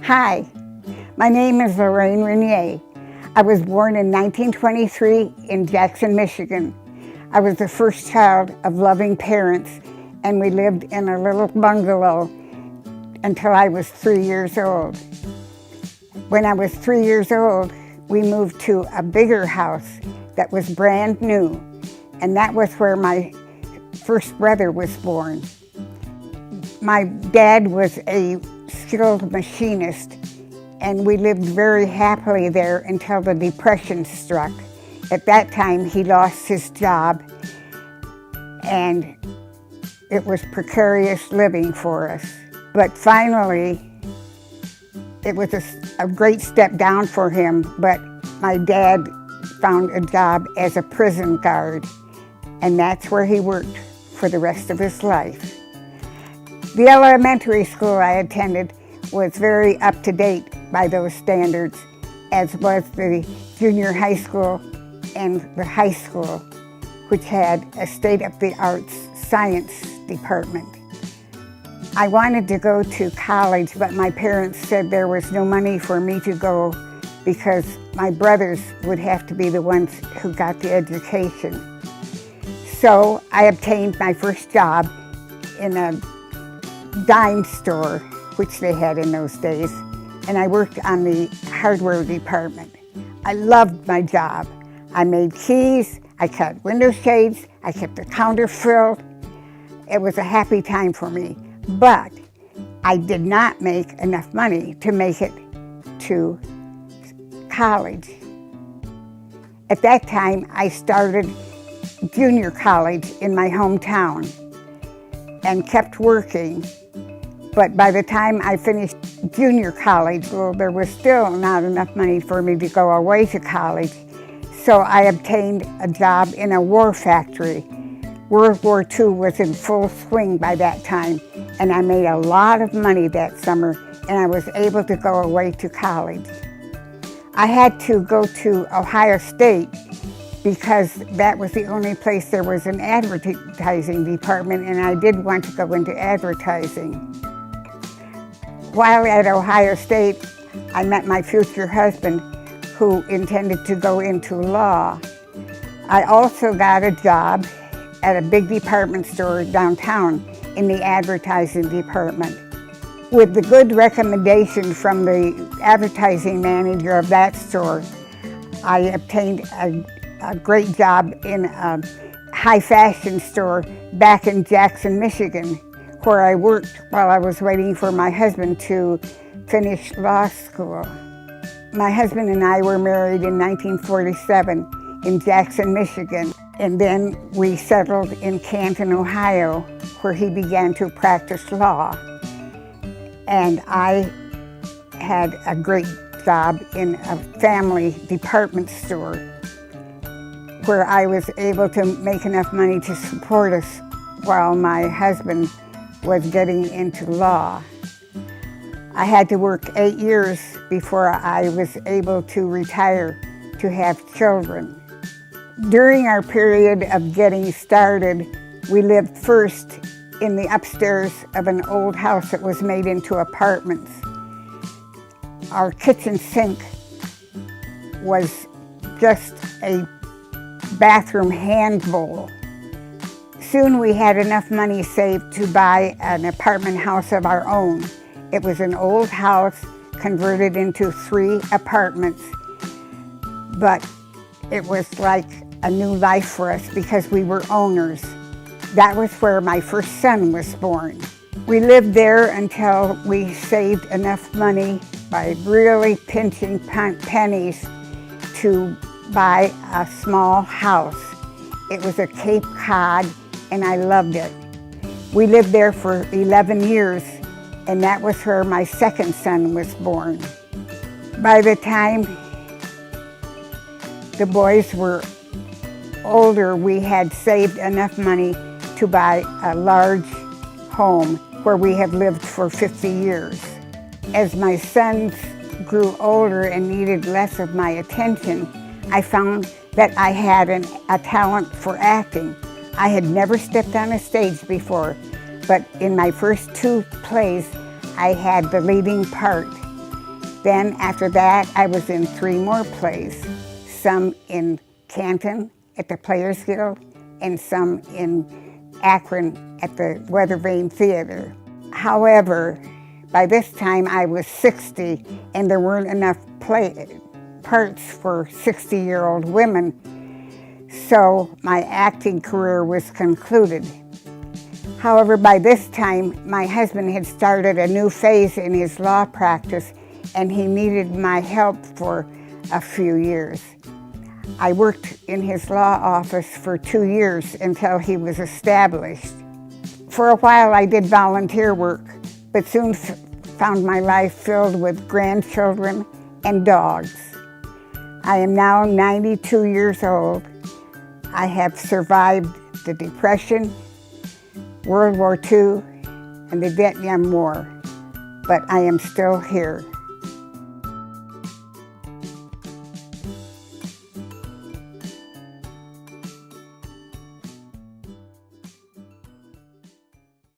Hi, my name is Lorraine Rinier. I was born in 1923 in Jackson, Michigan. I was the first child of loving parents, and we lived in a little bungalow until I was 3 years old. When I was 3 years old, we moved to a bigger house that was brand new, and that was where my first brother was born. My dad was a skilled machinist, and we lived very happily there until the Depression struck. At that time, he lost his job, and it was precarious living for us. But finally, it was a great step down for him, but my dad found a job as a prison guard, and that's where he worked for the rest of his life. The elementary school I attended was very up to date by those standards, as was the junior high school and the high school, which had a state-of-the-art science department. I wanted to go to college, but my parents said there was no money for me to go because my brothers would have to be the ones who got the education. So I obtained my first job in a dime store, which they had in those days, and I worked on the hardware department. I loved my job. I made keys, I cut window shades, I kept the counter filled. It was a happy time for me, but I did not make enough money to make it to college. At that time, I started junior college in my hometown and kept working. But by the time I finished junior college, well, there was still not enough money for me to go away to college. So I obtained a job in a war factory. World War II was in full swing by that time, and I made a lot of money that summer, and I was able to go away to college. I had to go to Ohio State because that was the only place there was an advertising department, and I did want to go into advertising. While at Ohio State, I met my future husband, who intended to go into law. I also got a job at a big department store downtown in the advertising department. With the good recommendation from the advertising manager of that store, I obtained a great job in a high fashion store back in Jackson, Michigan, where I worked while I was waiting for my husband to finish law school. My husband and I were married in 1947 in Jackson, Michigan, and then we settled in Canton, Ohio, where he began to practice law. And I had a great job in a family department store where I was able to make enough money to support us while my husband was getting into law. I had to work 8 years before I was able to retire to have children. During our period of getting started, we lived first in the upstairs of an old house that was made into apartments. Our kitchen sink was just a bathroom hand bowl. Soon we had enough money saved to buy an apartment house of our own. It was an old house converted into 3 apartments, but it was like a new life for us because we were owners. That was where my first son was born. We lived there until we saved enough money by really pinching pennies to buy a small house. It was a Cape Cod, and I loved it. We lived there for 11 years, and that was where my second son was born. By the time the boys were older, we had saved enough money to buy a large home where we have lived for 50 years. As my sons grew older and needed less of my attention, I found that I had a talent for acting. I had never stepped on a stage before, but in my first 2 plays, I had the leading part. Then after that, I was in 3 more plays, some in Canton at the Players Guild and some in Akron at the Weather Vane Theater. However, by this time I was 60 and there weren't enough parts for 60-year-old women, so my acting career was concluded. However, by this time, my husband had started a new phase in his law practice and he needed my help for a few years. I worked in his law office for 2 years until he was established. For a while I did volunteer work, but soon found my life filled with grandchildren and dogs. I am now 92 years old. I have survived the Depression, World War II, and the Vietnam War, but I am still here.